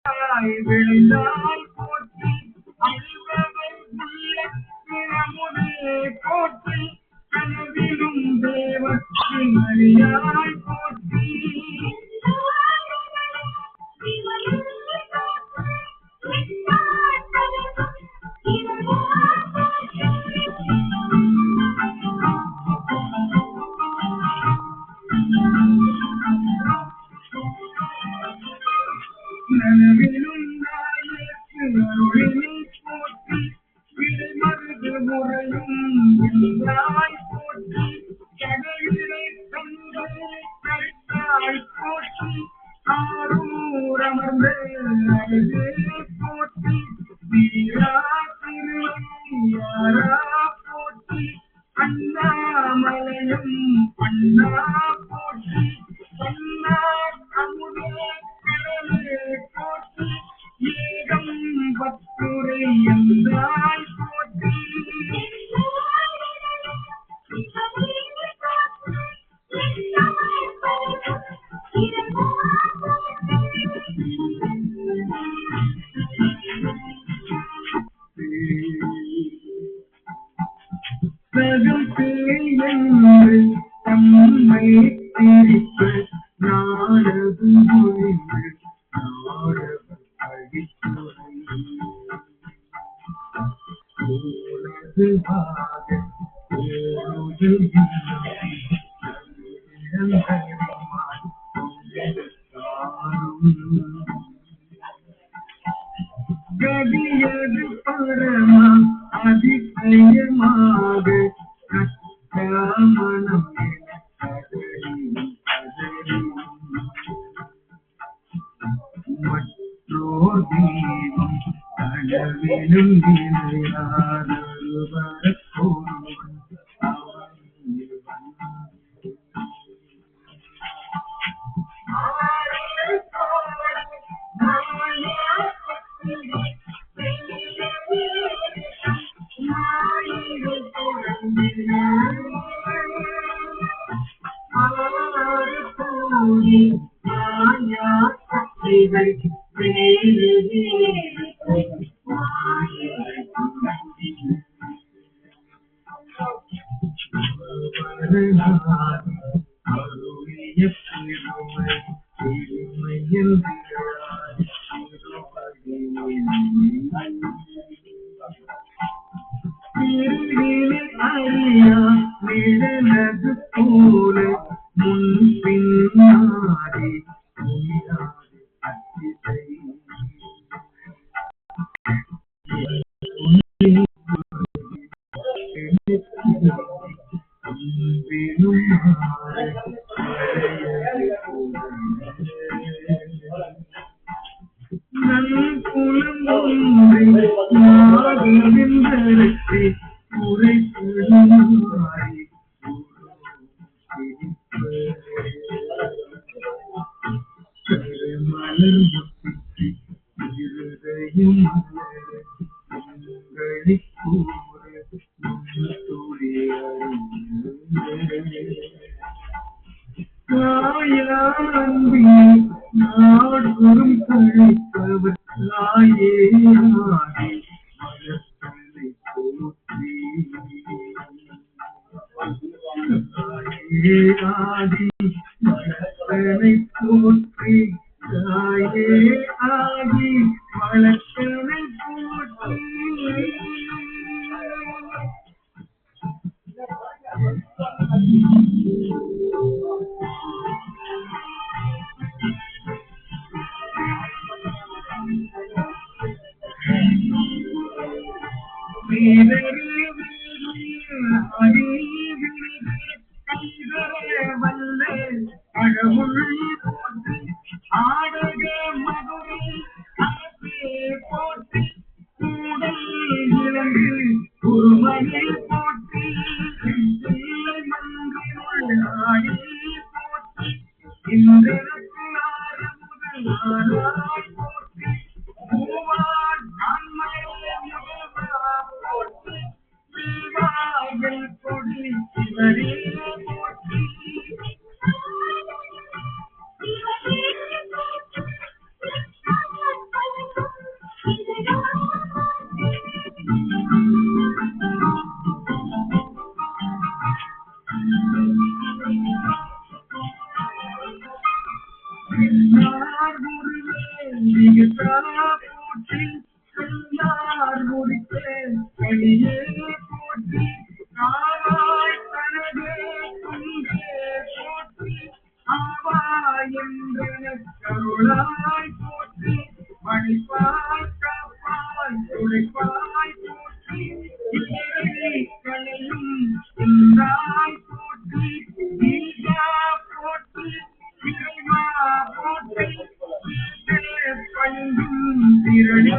விழுந்தால் போற்றி அழுவவர் உள்ளமுதே போற்றி கனவிலும் தேவற்கு மரியாய் போற்றி நனவிலுண்டாயிற்கு அருளினை போற்றி விடைமருது முறையும் என்றாய் போற்றி கடலிலே தந்தை கருத்தாய் போற்றி ஆரூர் அமர்ந்து அழகே போற்றி வீரா திருவையாரா போற்றி அண்ணாமலையும் அண்ணா போற்றி அண்ணா அமுதே கடலே போற்றி ஏகம் பத்துரை என்றாய் போற்றி சகம் பேயன்று தம்மை பிரித்து நாடது மொழிந்து நாடவர் அழித்துறை ஓலது ஆக ஓடுது இளங்கரிமான் கதியது பரமா அதிசயமாக கற்காமணம் என கதறி மற்றோர் தெய்வம் கனவிலும் நிலையாதொருவர் ஒருவன் அறியா நிழலது போல முன்பின் மாறி அத்திசை நாடும் கழிப்பவர் நாயே ஆதி மலர்களை போற்றி ஆதி மலர்களை போற்றி தாயே ஆதி மலர்களை போற்றி மிகத்தா போற்றி சொல்லார் முடித்தேன் வெளியே போற்றி ஆவாய் தனதே துங்கே போற்றி ஆவாய் என்ற கருளாய் போற்றி மணிப்பாய் காப்பாய் துளைப்பாய் போற்றி களையும் உண்டாய் போற்றி ஈகா போற்றி இறைவா போற்றி பழுந்தும் திரளி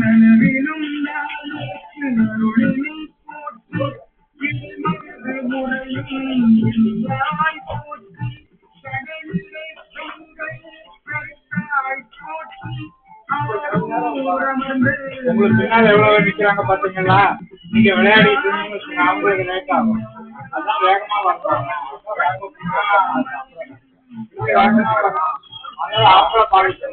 நனவிலும் நாளுக்கு அருளிலும் போற்றி இருமது முறையும் இல்லாய் போற்றி கடலிலே பெண்கள் பெருத்தாய் போற்றி உங்களுக்கு பின்னால் எவ்வளவு நிக்கிறாங்க பாத்தீங்களா? நீங்க விளையாடிட்டு அவங்களுக்கு லேட் ஆகும். அதான் வேகமா வந்தாங்க. அதனால அவங்கள பாதிச்சு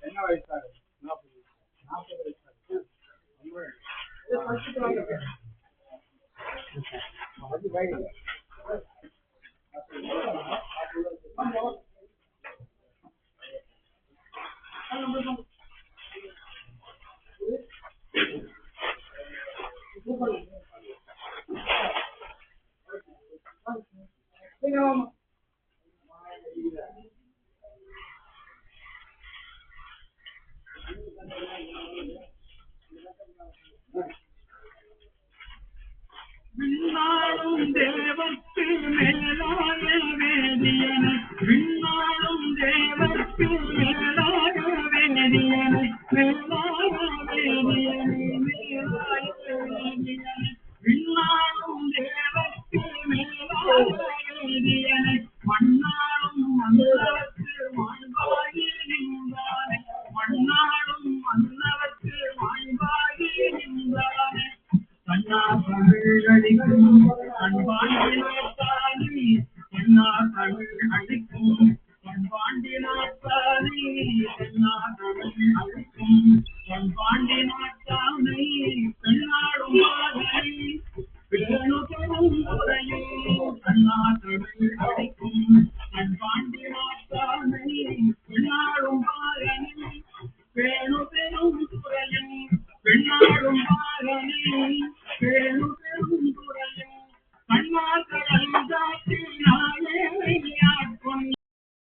என்ன வயசாரு? 40 வயசாரு. விண்ணாளும் தேவர்க்கு மேலாக வேதியன விண்ணாளும் தேவர்க்கு மேலாக வேதியன மேலாக வேதியன மேலாக வேதியன விண்ணாளும் தேவர்க்கு மேலாக வேதியன மண்ணாளும் மன்னவர்க்கு வாழ்வாகி நின்றானே மண்ணாளும் மன்னவர்க்கு வாழ்வாகி நின்றானே கண்ணா தமிழ் அழிக்கும் கண்பாண்டினாத்தானே கண்ணா தமிழ் அழிக்கும் கண்பாண்டினாத்தானே கண்ணா தமிழ் அழிக்கும் கண்பாண்டினாத்தானே பெண்ணாடும் மாதிரி பேணு பெரும் முறையும் கண்ணா தமிழ் அழிக்கும்